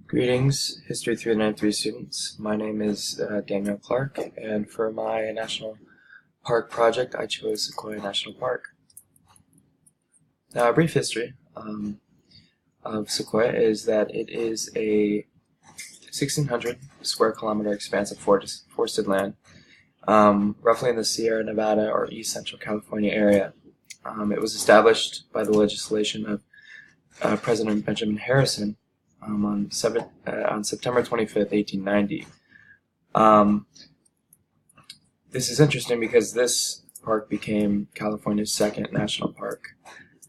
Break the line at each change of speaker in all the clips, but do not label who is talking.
Greetings, History 393 students. My name is Daniel Clark, and for my National Park project, I chose Sequoia National Park. Now, a brief history of Sequoia is that it is a 1,600 square kilometer expanse of forested land, roughly in the Sierra Nevada or East Central California area. It was established by the legislation of President Benjamin Harrison on September 25th, 1890. This is interesting because this park became California's second national park.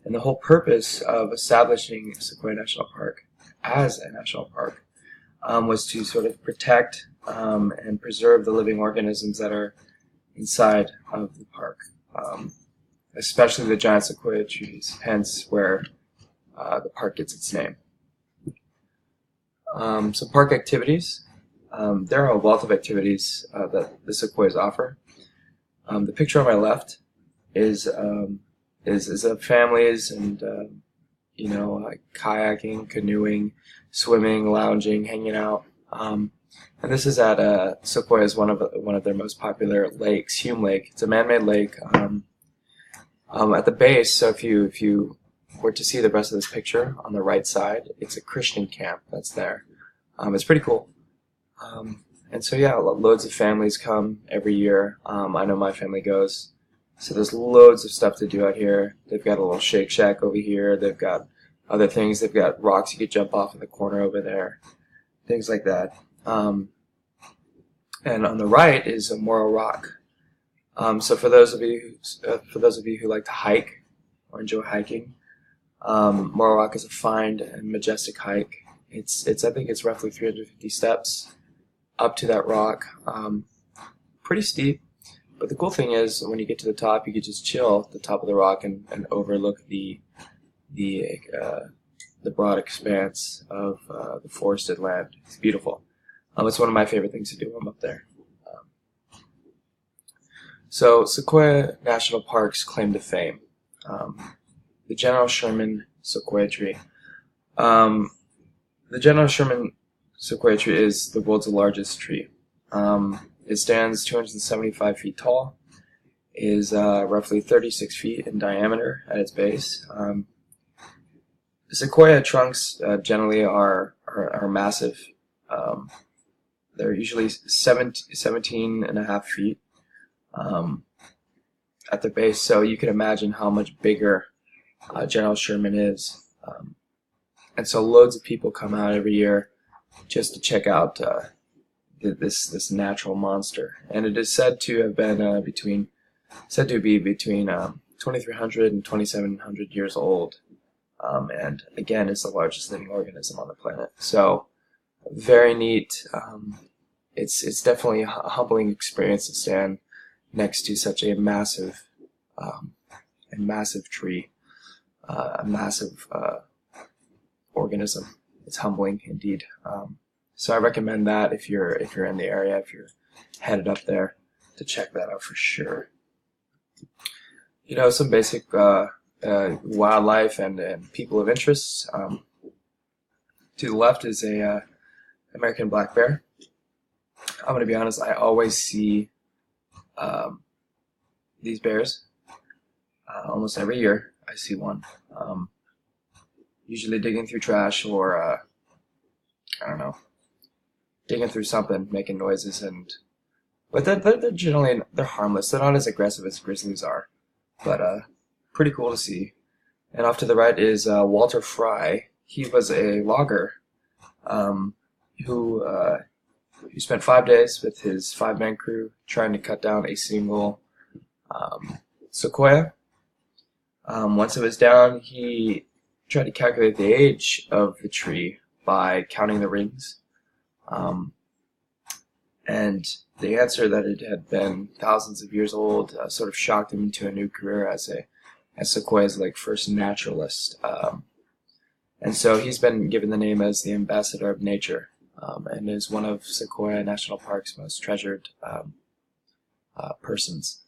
And the whole purpose of establishing Sequoia National Park as a national park was to sort of protect and preserve the living organisms that are inside of the park, especially the giant sequoia trees, hence where the park gets its name. Some park activities. There are a wealth of activities that the sequoias offer. The picture on my left is of families and like kayaking, canoeing, swimming, lounging, hanging out. And this is at Sequoia is one of their most popular lakes, Hume Lake. It's a man-made lake at the base. So if you were to see the rest of this picture on the right side, it's a Christian camp that's there. It's pretty cool. And so yeah, loads of families come every year. I know my family goes. So there's loads of stuff to do out here. They've got a little Shake Shack over here. They've got other things. They've got rocks you could jump off in the corner over there. Things like that. And on the right is a Morro Rock. So for those of you who like to hike or enjoy hiking, Morro Rock is a fine and majestic hike. I think it's roughly 350 steps up to that rock. Pretty steep, but the cool thing is when you get to the top, you could just chill at the top of the rock and overlook the broad expanse of the forested land. It's beautiful. It's one of my favorite things to do when I'm up there. So Sequoia National Park's claim to fame. The General Sherman Sequoia tree. The General Sherman Sequoia tree is the world's largest tree. It stands 275 feet tall, is roughly 36 feet in diameter at its base. Sequoia trunks generally are massive. They're usually 17 and a half feet at their base, so you can imagine how much bigger General Sherman is. And so loads of people come out every year just to check out this natural monster. And it is said to have been between 2,300 and 2,700 years old. And again, it's the largest living organism on the planet. So very neat. It's definitely a humbling experience to stand next to such a massive tree, a massive organism. It's humbling indeed. So I recommend that if you're in the area, if you're headed up there, to check that out for sure. Some basic wildlife and people of interest. To the left is a American black bear. I'm going to be honest, I always see these bears. Almost every year I see one. Usually digging through trash or, I don't know, digging through something, making noises, but they're generally, they're harmless. They're not as aggressive as grizzlies are, but pretty cool to see. And off to the right is Walter Fry. He was a logger who spent 5 days with his 5-man crew trying to cut down a single sequoia. Once it was down, he tried to calculate the age of the tree by counting the rings. And the answer that it had been thousands of years old sort of shocked him into a new career as Sequoia's first naturalist. And so he's been given the name as the ambassador of nature, and is one of Sequoia National Park's most treasured persons.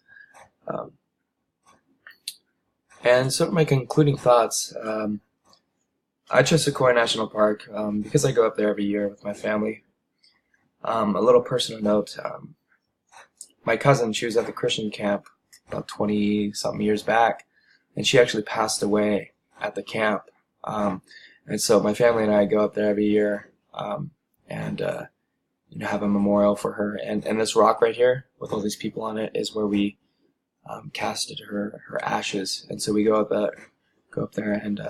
And sort of my concluding thoughts. I chose Sequoia National Park because I go up there every year with my family. A little personal note, my cousin, she was at the Christian camp about 20-something years back, and she actually passed away at the camp. And so my family and I go up there every year and have a memorial for her. And this rock right here with all these people on it is where we casted her ashes. And so we go up there and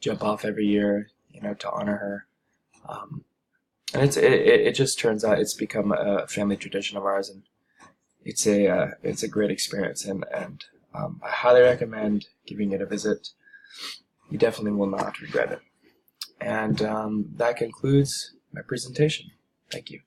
jump off every year, to honor her. And it just turns out it's become a family tradition of ours, and it's a great experience, and I highly recommend giving it a visit. You definitely will not regret it. And that concludes my presentation. Thank you.